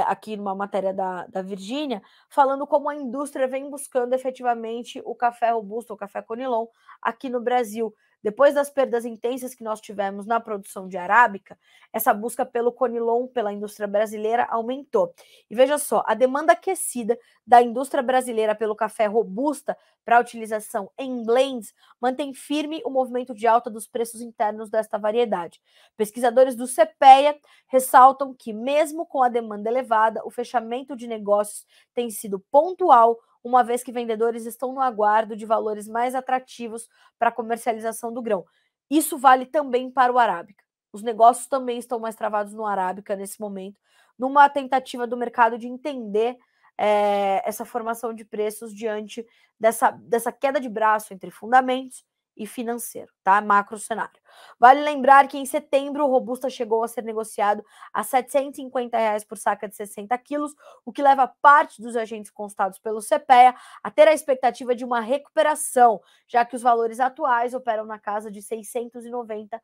aqui numa matéria da Virgínia, falando como a indústria vem buscando efetivamente o café Robusta, o café Conilon, aqui no Brasil. Depois das perdas intensas que nós tivemos na produção de arábica, essa busca pelo Conilon, pela indústria brasileira, aumentou. E veja só, a demanda aquecida da indústria brasileira pelo café Robusta para utilização em blends mantém firme o movimento de alta dos preços internos desta variedade. Pesquisadores do CPEA ressaltam que, mesmo com a demanda elevada, o fechamento de negócios tem sido pontual, uma vez que vendedores estão no aguardo de valores mais atrativos para a comercialização do grão. Isso vale também para o arábica. Os negócios também estão mais travados no arábica nesse momento, numa tentativa do mercado de entender essa formação de preços diante dessa queda de braço entre fundamentos e financeiro, tá? Macro cenário. Vale lembrar que em setembro o Robusta chegou a ser negociado a R$ 750 por saca de 60 quilos, o que leva parte dos agentes consultados pelo CPEA a ter a expectativa de uma recuperação, já que os valores atuais operam na casa de R$ 690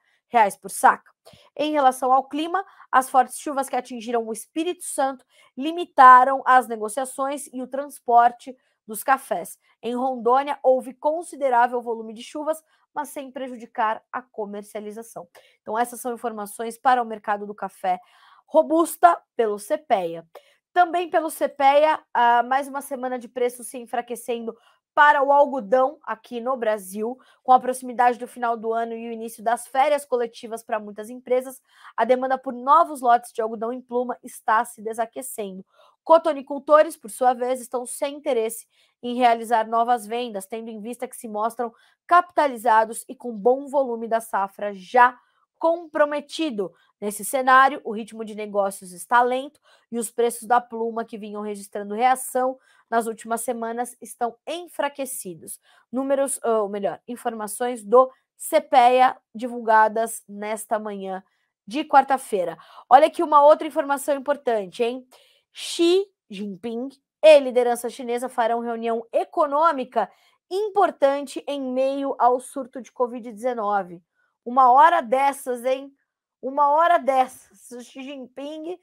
por saca. Em relação ao clima, as fortes chuvas que atingiram o Espírito Santo limitaram as negociações e o transporte dos cafés. Em Rondônia, houve considerável volume de chuvas, mas sem prejudicar a comercialização. Então, essas são informações para o mercado do café Robusta pelo CPEA. Também pelo CPEA, mais uma semana de preços se enfraquecendo para o algodão aqui no Brasil, com a proximidade do final do ano e o início das férias coletivas para muitas empresas, a demanda por novos lotes de algodão em pluma está se desaquecendo. Cotonicultores, por sua vez, estão sem interesse em realizar novas vendas, tendo em vista que se mostram capitalizados e com bom volume da safra já comprometido. Nesse cenário, o ritmo de negócios está lento e os preços da pluma, que vinham registrando reação nas últimas semanas, estão enfraquecidos. Números, ou melhor, informações do CPEA divulgadas nesta manhã de quarta-feira. Olha aqui uma outra informação importante, hein? Xi Jinping e liderança chinesa farão reunião econômica importante em meio ao surto de Covid-19. Uma hora dessas, hein? Uma hora dessas. O Xi Jinping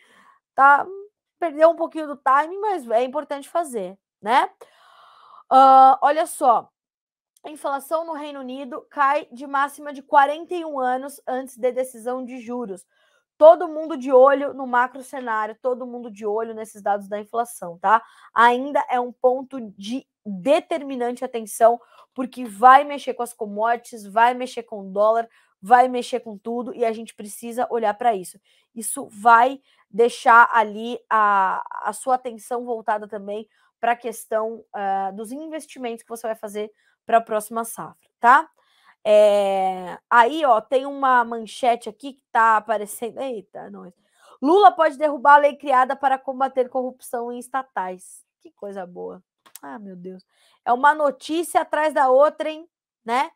perdeu um pouquinho do timing, mas é importante fazer, né? Olha só, a inflação no Reino Unido cai de máxima de 41 anos antes da decisão de juros. Todo mundo de olho no macro cenário, todo mundo de olho nesses dados da inflação, tá? Ainda é um ponto de determinante atenção, porque vai mexer com as commodities, vai mexer com o dólar, vai mexer com tudo e a gente precisa olhar para isso. Isso vai deixar ali a sua atenção voltada também para a questão dos investimentos que você vai fazer para a próxima safra, tá? Aí, ó, tem uma manchete aqui que tá aparecendo. Eita, nós. Lula pode derrubar a lei criada para combater corrupção em estatais. Que coisa boa. Ah, meu Deus. É uma notícia atrás da outra, hein? Né?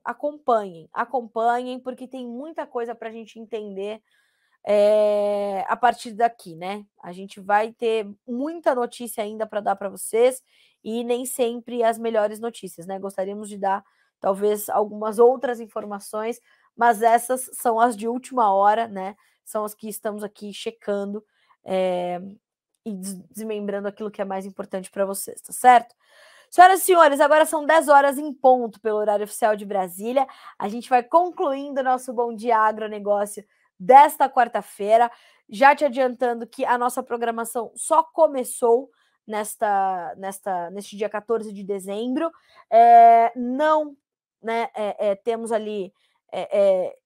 Acompanhem, porque tem muita coisa para a gente entender a partir daqui, né? A gente vai ter muita notícia ainda para dar para vocês e nem sempre as melhores notícias, né? Gostaríamos de dar talvez algumas outras informações, mas essas são as de última hora, né? São as que estamos aqui checando e desmembrando aquilo que é mais importante para vocês, tá certo? Senhoras e senhores, agora são 10 horas em ponto pelo horário oficial de Brasília. A gente vai concluindo o nosso Bom Dia Agronegócio desta quarta-feira, já te adiantando que a nossa programação só começou neste dia 14 de dezembro. Não, né, temos ali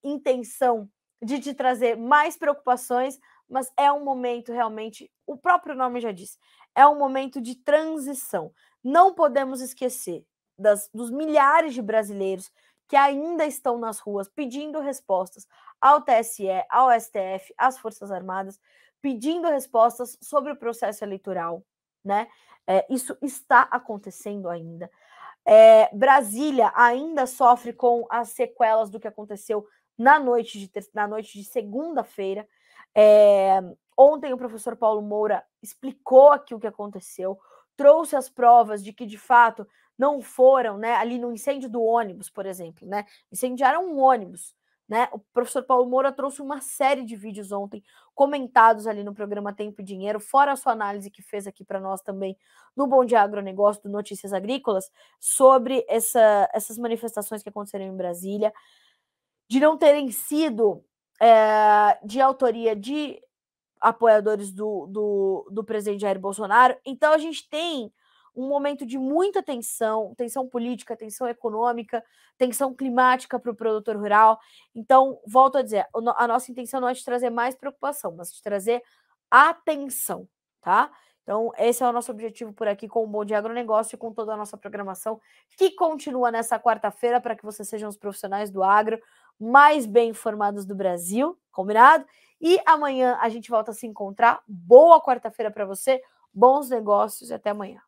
intenção de te trazer mais preocupações, mas é um momento realmente, o próprio nome já diz, é um momento de transição. Não podemos esquecer dos milhares de brasileiros que ainda estão nas ruas pedindo respostas ao TSE, ao STF, às Forças Armadas, pedindo respostas sobre o processo eleitoral, né? Isso está acontecendo ainda. Brasília ainda sofre com as sequelas do que aconteceu na noite de segunda-feira. Ontem o professor Paulo Moura explicou aqui o que aconteceu, trouxe as provas de que, de fato, não foram, né, ali no incêndio do ônibus, por exemplo, né, incendiaram um ônibus, né, o professor Paulo Moura trouxe uma série de vídeos ontem, comentados ali no programa Tempo e Dinheiro, fora a sua análise que fez aqui para nós também no Bom Dia Agronegócio, do Notícias Agrícolas, sobre essas manifestações que aconteceram em Brasília, de não terem sido de autoria de apoiadores do presidente Jair Bolsonaro. Então, a gente tem um momento de muita tensão política, tensão econômica, tensão climática para o produtor rural. Então, volto a dizer, a nossa intenção não é de trazer mais preocupação, mas de trazer atenção, tá? Então, esse é o nosso objetivo por aqui com o Bom Dia Agronegócio e com toda a nossa programação, que continua nessa quarta-feira para que vocês sejam os profissionais do agro mais bem informados do Brasil, combinado? E amanhã a gente volta a se encontrar. Boa quarta-feira para você, bons negócios e até amanhã.